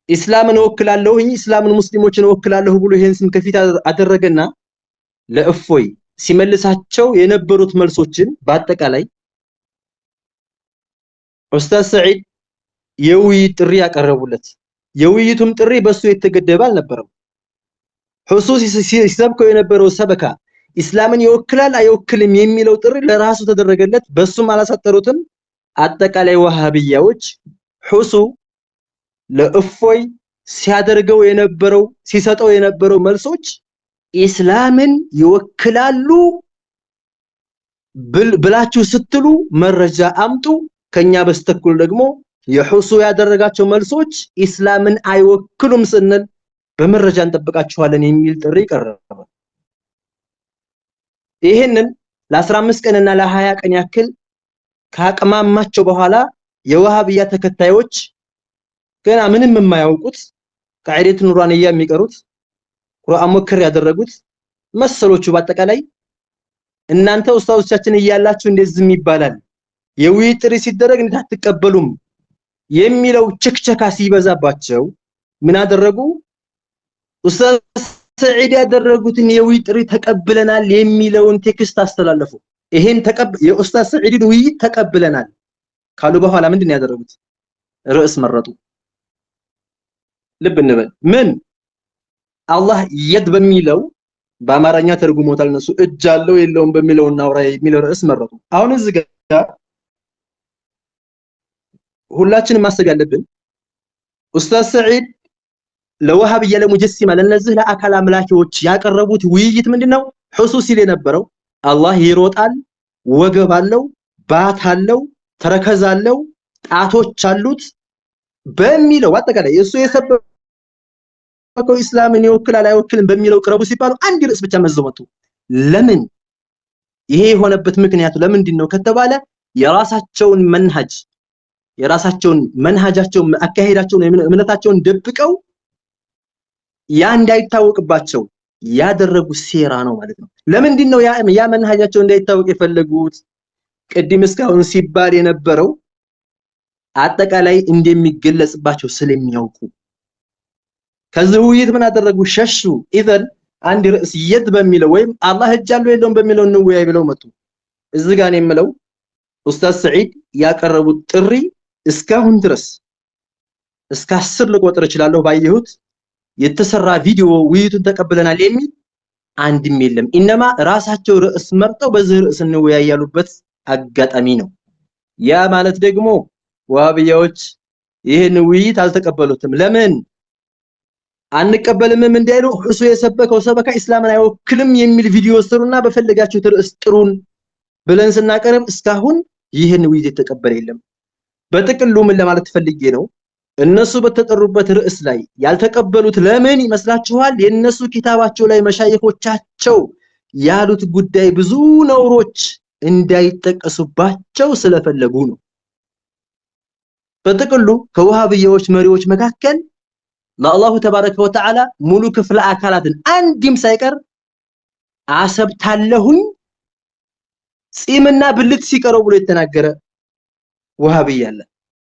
ኢስላምን ወክላለሁኝ ኢስላምን ሙስሊሞችን ወክላለሁ ብሎ ይሄን ስም ከፊት አደረገና ለእፎይ ሲመልሳቸው የነበሩት መልሶችን በአጠቃላይ ኡስታዝ ሰዒድ የውይይት ጥሪ ያቀረቡለት የውይይቱም ጥሪ በሱ የተገደበ አልነበረም ሁሱ ሲሰብከው የነበረው ሰበካ ኢስላምን ይወክላል አይወክልም የሚለው ጥሪ ለራሱ ተደረገለት በሱም አላሳጠሩትም አጠቃላይ ወሃቢያዎች ሁሱ ለእፎይ ሲያደርገው የነበረው ሲሰጠው የነበረው መልሶች ኢስላምን ይወክላሉ ብላችሁ ስትሉ መረጃ አምጡ ከኛ በስተኩል ደግሞ የሁሱ ያደረጋቸው መልሶች ኢስላምን አይወክሉም ስንል በመረጃ እንጠብቃችኋለን የሚል ጥሪ ቀረበ ይሄንን ለ15 ቀንና ለ20 ቀን ያክል ካቀማማቸው በኋላ የዋሃብያ ተከታዮች ገና ምንም የማያውቁት ቃዒደት ኑራንያ የሚቀሩት ቁርአን ሙከር ያደረጉት መሰሎቹ በአጠቃላይ እናንተ ኡስታዞቻችን እያላችሁ እንደዚህ ይባላል የውይይት ጥሪ ሲደረግ እንዳትቀበሉም የሚለው ቸክቸካ ሲበዛባቸው ምን አደረጉ ኡስታዝ ሰዒድ ያደረጉትን የውይይት ጥሪ ተቀብለናል የሚለውን ቴክስት አስተላለፉ ይሄን የኡስታዝ ሰዒድን ውይይት ተቀብለናል ካሉ በኋላ ምንድነው ያደረጉት ርዕስ መረጡ ልብ እንበል ምን አላህ የድ በሚለው በአማርኛ ተርጉሞታል እነሱ እጅ አለው የለውም በሚለው እናውራ የሚለው ርዕስ መረጡ አሁን እዚህ ጋር ሁላችንም ማሰብ ያለብን ኡስታዝ ሰዒድ ለወሃብያ ለሙጀሲማ ለነዚህ ለአካል አምላኪዎች ያቀረቡት ውይይት ምንድነው ሁሱ ሲል የነበረው አላህ ይሮጣል ወገብ አለው ባት አለው ተረከዝ አለው ጣቶች አሉት በሚለው አጠቃላይ እሱ የሰበከው ኢስላምን ይወክላል አይወክልም በሚለው ቅረቡ ሲባሉ አንድ ርዕስ ብቻ መዘመቱ ለምን ይሄ የሆነበት ምክንያቱ ለምንድነው ከተባለ የራሳቸውን መንሃጃቸውን አካሄዳቸውን እምነታቸውን ደብቀው ያ እንዳይታወቅባቸው ያደረጉ ሴራ ነው ማለት ነው ለምንድነው ያ መንሃጃቸው እንዳይታወቅ የፈለጉት ቅድም እስካሁን ሲባል የነበረው አጠቃላይ እንደሚገለጽባቸው ስለሚያውቁ ከዚህ ውይይት ምን አደረጉ ሸሹ ኢዘን አንድ ርዕስ የድ በሚለው ወይም አላህ እጅ አለው የለውም በሚለው እንወያይ ብለው መጡ እዚህ ጋር ነው የምለው ኡስታዝ ሰዒድ ያቀረቡት ጥሪ እስካሁን ድረስ እስከ 10 ልቆጥር እችላለሁ ባየሁት የተሰራ ቪዲዮ ውይይቱን ተቀበለናል የሚል አንድም የለም ኢነማ ራሳቸው ርዕስ መርጠው በዚህ ርዕስ እንወያይ ያሉበት አጋጣሚ ነው ያ ማለት ደግሞ ዋሃብያዎች ይሄን ውይይት አልተቀበሉትም ለምን አንቀበልም እንዳይሉ ሁሱ የሰበከው ሰበካ ኢስላምን አይወክልም የሚል ቪዲዮ ሰሩና በፈለጋችሁት ርዕስ ጥሩን ብለን ስናቀርብ እስካሁን ይሄን ውይይት ተቀበለ የለም በጥቅሉ ምን ለማለት ፈልጌ ነው እነሱ በተጠሩበት ርዕስ ላይ ያልተቀበሉት ለምን ይመስላችኋል የነሱ ኪታባቸው ላይ መሻይኾቻቸው ያሉት ጉዳይ ብዙ ነውሮች እንዳይጠቀሱባቸው ስለፈለጉ ነው በጥቅሉ ከዋሃብያዎች መሪዎች መካከል ለአላሁ ተባረከ ወተዓላ ሙሉ ክፍለ አካላትን አንድም ሳይቀር አሰብታለሁኝ ጺምና ብልት ሲቀረው ብሎ የተናገረ ወሃብያ አለ